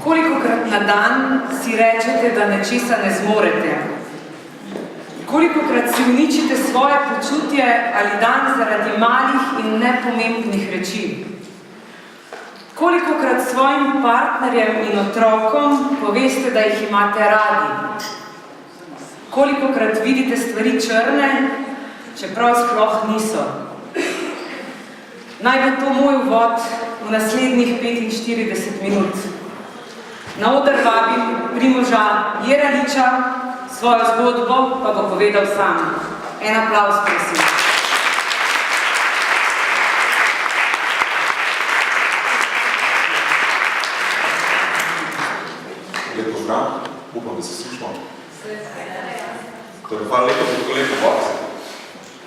Kolikokrat na dan si rečete, da nečesa ne zmorete? Kolikokrat si uničite svoje počutje ali dan zaradi malih in nepomembnih reči? Kolikokrat svojim partnerjem in otrokom poveste, da jih imate radi? Kolikokrat vidite stvari črne, čeprav sploh niso? Naj bo to moj uvod v naslednjih 45 minut. Na oder vabim Primoža Jeraliča, svojo zgodbo pa bo povedal sam. En aplavz, prosim. Lep pozdrav, upam, da se slišimo. Torej, hvala lepo za tako lepo uvod.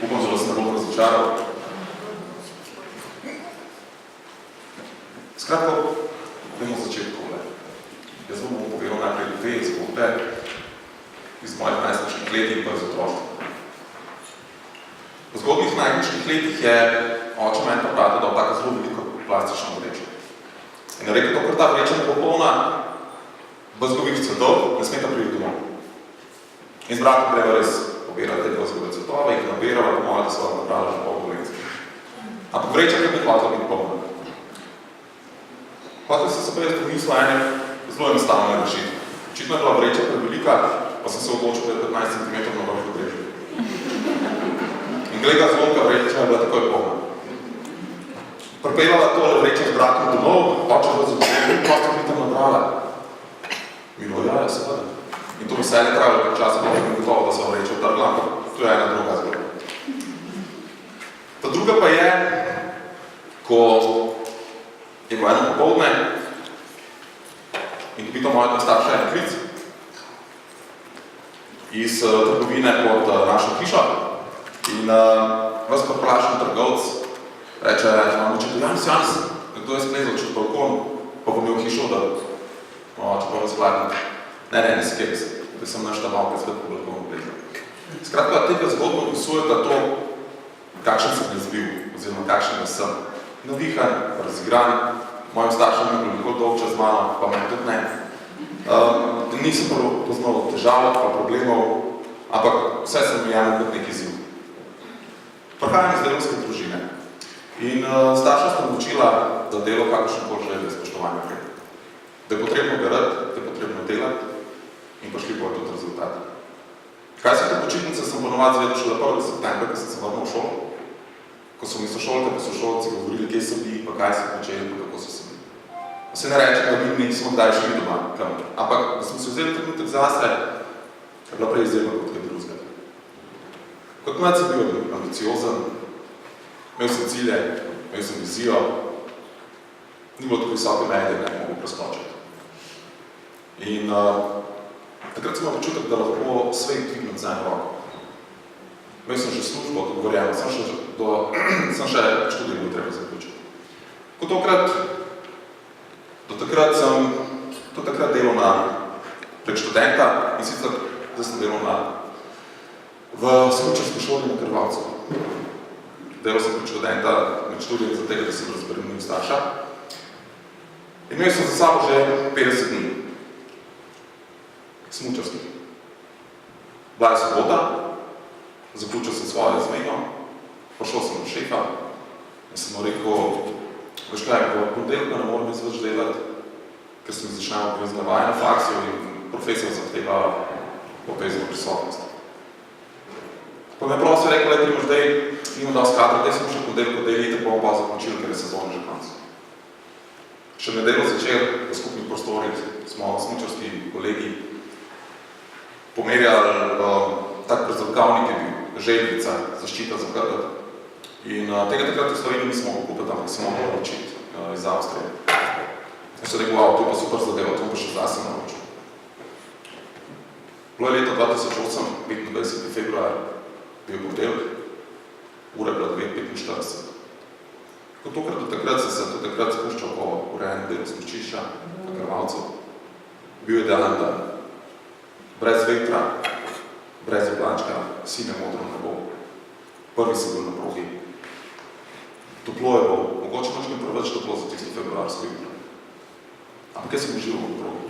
Upam, da vas ne bom razočaral. Skratka, gremo v začetku. Jaz vam bom povedal najprej dve zgodbe iz mojih najstniških let in pa iz otroštva. V zgodnih najstniških letih je oče meni pravi, da taka zelo veliko plastično vrečo. In je rekel, ker ta vreča ne bo polna bazgovih cvetov, ne smeta priti domov. In z bratom treba res pobirati te bazgove cvetove, jih nabirala, pomoja, da se vam nabrala že pol golenske. Ampak vreča ne bi hvatila biti polna. Hvatila se pa jaz pomislila ene zelo enostavne rešitve. Očitno je bila vreča prevelika, pa sem se odločil, da je 15 cm na vrhu vreča. In gleda zlomka vreča je bila takoj polna. Pripeljala tole vreča z bratom domov, oče v započetku, prosto bi tam nabrala. Milo, ja, seveda. In to veselje trajalo kar časa, pa mi gotovo, da sem vreča odtrgla, ampak to je ena druga zgodba. Ta druga pa je, ko je bilo eno popoldne in dobito moja starša en klic iz trgovine pod našo hišo in vas pa vprašam trgovec, reče, Janis, nekdo je splezal čez balkon, pa bom imel hišo, da če pa razgledam. Ne, skepis, da sem naš tam malke svet po balkonu plezal. Skratka, tega zgodbo opisujeta to, kakšen sem razbil, oziroma kakšen sem. Navihan, razigran, mojim staršem je bilo nikoli dolg čas z mano, pa meni tudi ne. Nisem poznal težav, pa problemov, ampak vse sem imel kot nek izziv. Prihajam iz delovske družine in starša sta naučila, da delo kakšen kol želje spoštovanja vrede. Da je potrebno garati, da je potrebno delati in prišli bojo tudi rezultati. Kaj so te počitnice, sem ponovadi zvedel šele 1. septembra, ko sem se vrnil v šolo. Ko so mi sošolke pa sošolci govorili, kje so bili, pa kaj so počeli, pa kako so se bili. Se ne reče, da mi nismo kdaj šli doma, ampak da smo se vzeli trenutek zase, je bila prej izjemna kot kaj drugega. Kot mlad sem bil ambiciozen, imel sem cilje, imel sem vizijo, ni bilo tako visoke meje, da ne mogo preskočiti. In takrat sem imel počutek, da lahko svet dvignem za eno roko. Imel sem že službo odgovorjeno, sem še študij bil treba zaključiti. Do takrat delal prek študenta in sicer zdaj sem delal v smučarski šoli na Krvavcu. Delal sem prek študenta med študijem za tega, da sem razbremenil starša. In imel sem za sabo že 50 dni smučarskih. Bila je sobota, zaključil sem svojo zmenjo, prišel sem do šefa in sem mu rekel, veš kaj, po ponedeljku ne moram več delati, ker sem začel obvezne vaje na faksu in profesor zahteva obvezno prisotnost. Pa me prosil rekel, le Primož, dej, nimam dal skadra, dej sem še ponedeljku deliti, pa bom pa zaključil, ker je sezona že konc. Še nedeljo začer v skupnih prostorih smo smučarski kolegi pomerjali tak prezrkavnik je bil, želvica, zaščita za hrbet. In tega takrat v Sloveniji nismo mogli kupiti, ampak smo mogli naučiti iz Avstrije. In so rekel, wow, to pa super zadeva, to pa še zdaj sem naučil. Bilo je leta 2008, 25. februar, bil ponedeljek, ura je bila 9:45. Kot tokrat do takrat sem se tudi takrat spuščal po urejenem delu smučišča na Krvavcu. Bil je dan dan. Brez vetra, brez oblačka, sine modro nebo. Prvi sem bil na progi. Toplo je bilo, mogoče noč ni preveč toplo za tisto februarsko jutro. Ampak jaz sem užival v progi.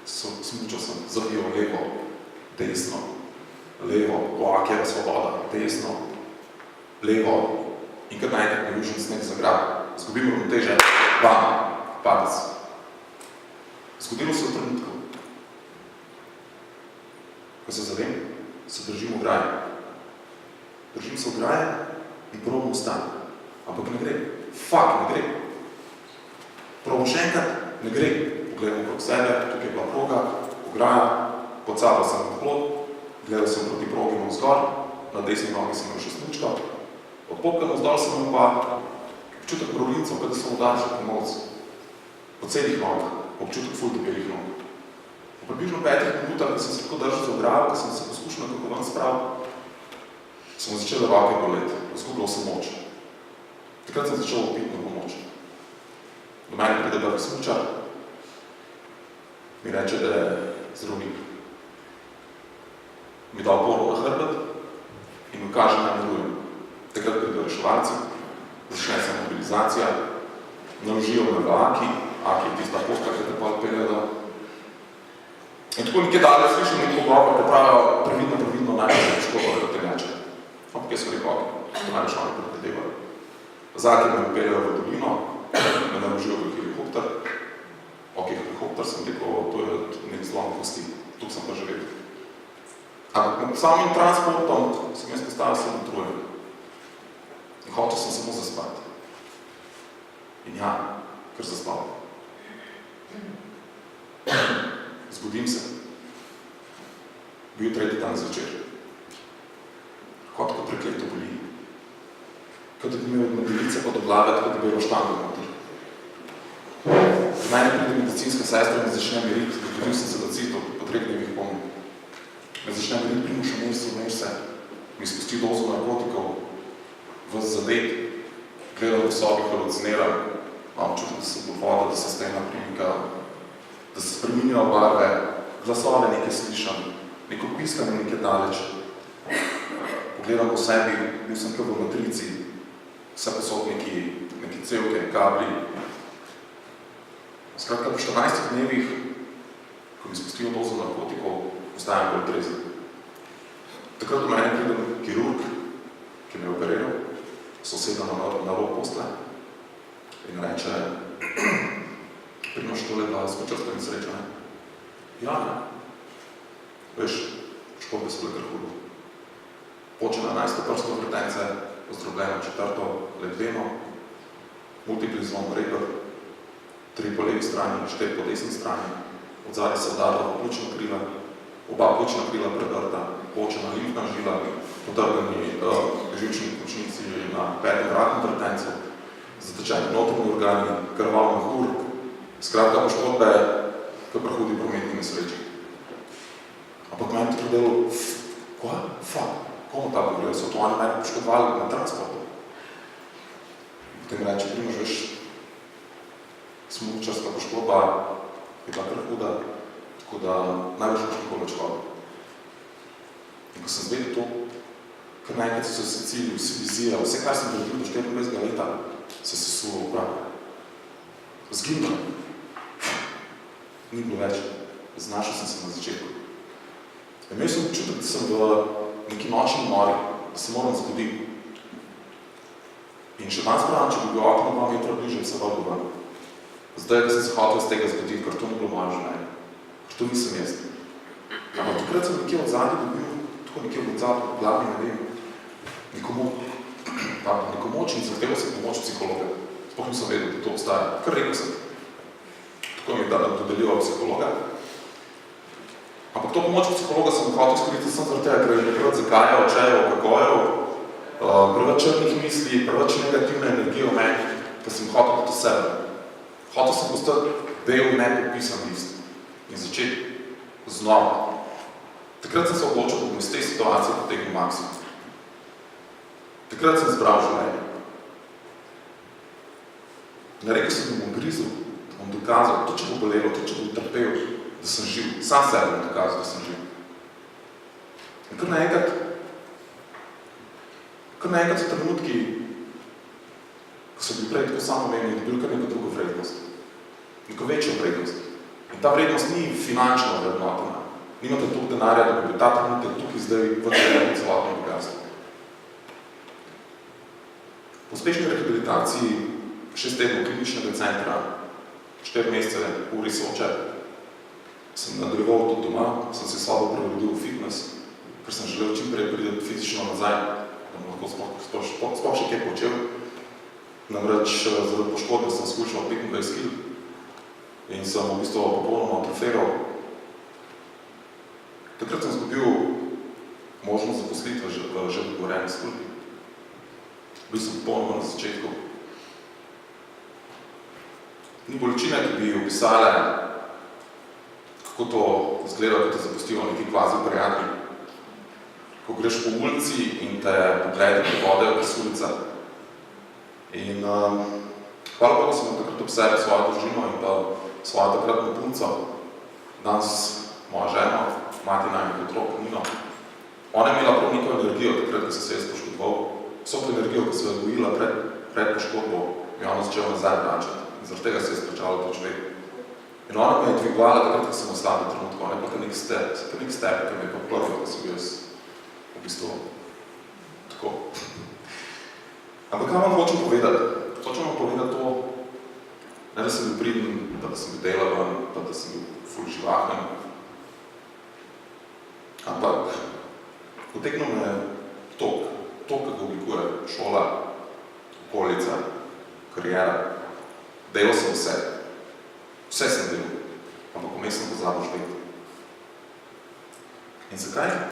Smučal sem, zavijal levo, desno, levo, kje je svoboda, desno, levo. In kar naenkrat me južen sneg zagrab, zgubim ravnoteže, bam, padec. Zgodilo se v trenutku. Ko se zavem, se držim ograje. Držim se ograje in probam vstati. Ampak ne gre. Fak, ne gre. Probam še enkrat, ne gre. Pogledam okrog sebe, tukaj je bila proga, ograja, pocaval sem na plot, gledal sem proti progi navzgor, na desni nogi sem imel še smučko, odpopkan navzdol sem imel pa občutek brovlincev, kada sem udaril po novcu. Po celih nogah, občutek ful debelih nog. Po približno 5 minutah, ko sem se tako držal za ograjo, ko sem se poskušal nekako ven spravil, sem začel roke boleti, izgubljal sem moč. Takrat sem začel opiti na pomoč. Do mene pride prvi smučar, mi reče, da je zdravnik. Mi da oporo na hrbet in mi kaže, da mirujem. Takrat pridejo reševalci, začne se mobilizacija, naložijo me v Aki je tista pošta, ki te pa odpeljajo. In tako nekje dalje slišim nek pogovor, da pravijo previdno najbolj škodo vrteljače. Ampak jaz sem rekel, to najbolj šali predvidevajo. Zaki me odpeljajo v dolino, me naložijo v helikopter. Helikopter sem rekel, to je nek zlom kosti, tukaj sem pa že vedel. Ampak med samim transportom sem jaz postavil sem utrujen. In hotel sem samo zaspati. In ja, kar zaspal. Zbudim se. Bil tretji dan zvečer. Kot prekleto boli. Kot da bi imel od medelice pa do glave, tako da bi bilo štango noter. V mene pride medicinska sestra in me začne meriti, zgodil sem se do cito po 3 dnevih pomnil. Me začne meriti, Primož, umeš se, mi spusti dozo narkotikov, vas zadet, gledal v sobi, haluciniram, imam čutim, da se bo voda, da se stena primika, da se spreminjajo barve, glasove nekaj slišam, neko piskanje nekaj daleč. Pogledam po sebi, bil sem kot v matrici, vse posod neki cevke, kabli. Skratka, po 14 dnevih, ko mi spustijo dozo narkotikov, ostajam bolj trezen. Takrat v mene pride kirurg, ki me je operiral, soseda na rob posle in reče, Primož, tole je bila smučarska nesreča, ne? Ja, ne. Veš, škoda so bile kar hudo. Počena 11. prsto vrtence, pozdrobljeno 4. ledveno, multipli zvon reper, 3 po levi strani, 4 po desni strani, od zadaj se vdarila pljučna krila, oba pljučna krila predrta, počena limfna žila, potrgani živčni končnici na 5. vratnem vrtencu, zatečeni notranji organi, krval mehur, skratka poškodbe, kakor hudi prometni nesreči. Ampak meni to delo, komu tako govorijo, so to oni meni poškodovali na transportu. Potem reče, Primož, veš, smučarska poškodba je bila kar huda, tako da najbolj boš nikoli več hodil. In ko sem zvedel to, kar naenkrat so se cilji, vsi vizije, vse, kar sem gradil do 24 leta, se sesulo v prah. Zginilo. Ni bilo več. Znašel sem se na začetku. Imel sem občutek, da sem v neki nočni mori, da se moram zgoditi. In še danes pravim, če bi bil okno 2 metra bližje, se vrlo ven. Zdaj, da sem se hotel z tega zgoditi, ker to ni bilo moje življenje. Ker to nisem jaz. Ampak takrat sem nekje od zadnji dobil, tako nekje od zadnji, v glavi, ne vem, neko moč in zahteval sem pomoč psihologa. Sploh nisem vedel, da to obstaja. Kar rekel sem. Tako mi je dodelil psihologa. Ampak to pomoč psihologa sem hotel izkoristiti sem zaradi tega, ker je preveč zakajal, očejev, kakojev, preveč črnih misli, preveč negativne energije v meni, ker sem hotel kot sebe. Hotel sem postati del nepodpisan list in začeti znova. Takrat sem se odločil, da bom iz te situacije potegnil maksimum. Takrat sem zbral življenje. Narekel sem, da bom grizel, da bom dokazal, to če bo bolelo, to če bom trpel, da sem živ. Sam sebe bom dokazal, da sem živ. In kar naenkrat so trenutki, ko so bili prej tako samoumevni, dobili kar neko drugo vrednost. Neko večjo vrednost. In ta vrednost ni finančno vrednotena. Nimate toliko denarja, da bi bil ta trenutek tukaj zdaj vrdeljen celotno bogatstvo. Po uspešni rehabilitaciji 6 tednov kliničnega centra, 4 mesece v Risoče, sem nadaljeval tudi doma, sem se sobo prevodil v fitness, ker sem želel čim prej priti fizično nazaj, da bom lahko sploh še kaj počel. Namreč zaradi poškodbe sem skušal 25 kg in sem v bistvu popolnoma atrofiral. Takrat sem zgubil možnost zaposlitve že v dogovorjeni službi. Bil sem popolnoma na začetku. Ni bolečine, ki bi opisale, kako to izgleda, ko te zapustijo neki kvazi prijatelji. Ko greš po ulici in te pogledi privodejo iz ulica. In hvala Bogu sem takrat ob sebi svojo družino in pa svojo takratno punco. Danes moja žena, mati najmih otrok, Nino. Ona je imela prav neko energijo, takrat, ko sem se jaz poškodoval. Vso to energijo, ko se je gojila pred poškodbo, mi ona začela nazaj vračati. In zaradi tega se je splačalo to človek. In ona me je dvigovala takrat, ko sem v slabem trenutku. Ona je pa nek step, ki me je pa prvi, ko sem bil jaz v bistvu tako. Ampak kaj vam hočem povedati? Hočem vam povedati to, ne da sem bil priden, pa da sem bil delaven, pa da sem bil ful živahen. Ampak potegnil me tok, ki ga oblikuje šola, okolica, kariera. Delal sem vse. Vse sem delal. Ampak vmes sem pozabil živeti. In zakaj?